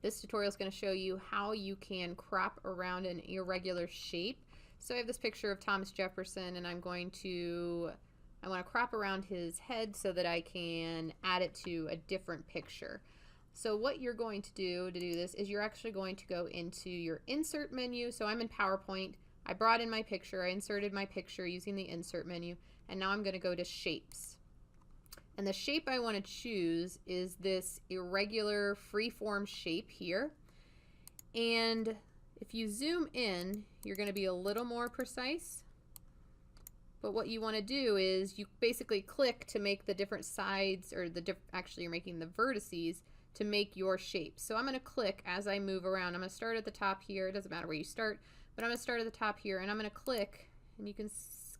This tutorial is going to show you how you can crop around an irregular shape. So I have this picture of Thomas Jefferson, and I want to crop around his head so that I can add it to a different picture. So what you're going to do this is you're actually going to go into your insert menu. So I'm in PowerPoint. I brought in my picture. I inserted my picture using the insert menu, and now I'm going to go to shapes. And the shape I want to choose is this irregular freeform shape here. And if you zoom in, you're going to be a little more precise. But what you want to do is you basically click to make the different sides, or actually you're making the vertices to make your shape. So I'm going to click as I move around. I'm going to start at the top here. It doesn't matter where you start, but I'm going to start at the top here, and I'm going to click, and you can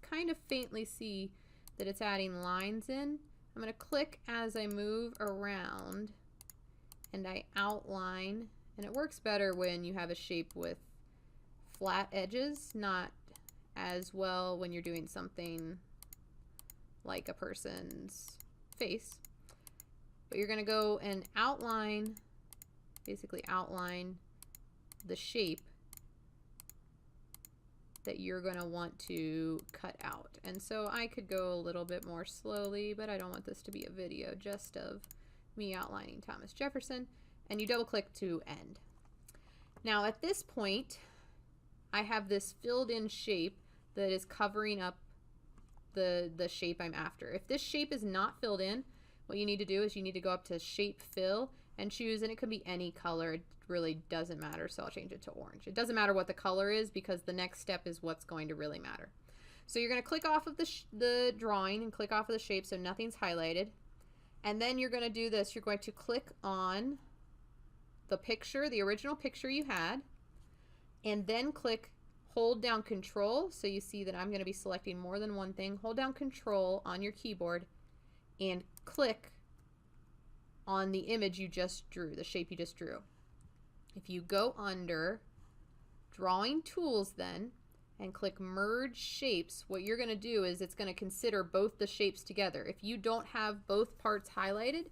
kind of faintly see that it's adding lines in. I'm going to click as I move around and I outline, and it works better when you have a shape with flat edges, not as well when you're doing something like a person's face. But you're going to go and outline, basically outline the shape that you're going to want to cut out. And so I could go a little bit more slowly, but I don't want this to be a video just of me outlining Thomas Jefferson. And you double click to end. Now at this point, I have this filled in shape that is covering up the shape I'm after. If this shape is not filled in, what you need to do is you need to go up to shape fill and choose, and it could be any color. It really doesn't matter, so I'll change it to orange. It doesn't matter what the color is because the next step is what's going to really matter. So you're going to click off of the drawing and click off of the shape so nothing's highlighted. And then you're going to do this. You're going to click on the picture, the original picture you had, and then hold down Control. So you see that I'm going to be selecting more than one thing. Hold down Control on your keyboard and click on the image you just drew, the shape you just drew. If you go under Drawing Tools then and click Merge Shapes, what you're going to do is it's going to consider both the shapes together. If you don't have both parts highlighted,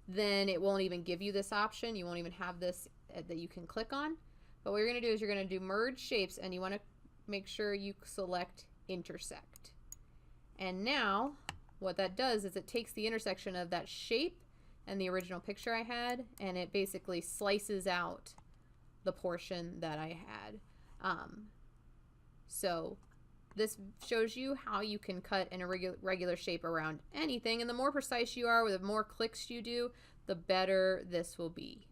then it won't even give you this option. You won't even have this that you can click on. But what you're going to do is you're going to do Merge Shapes, and you want to make sure you select Intersect. And now what that does is it takes the intersection of that shape and the original picture I had, and it basically slices out the portion that I had. So this shows you how you can cut an irregular shape around anything, and the more precise you are, with the more clicks you do, the better this will be.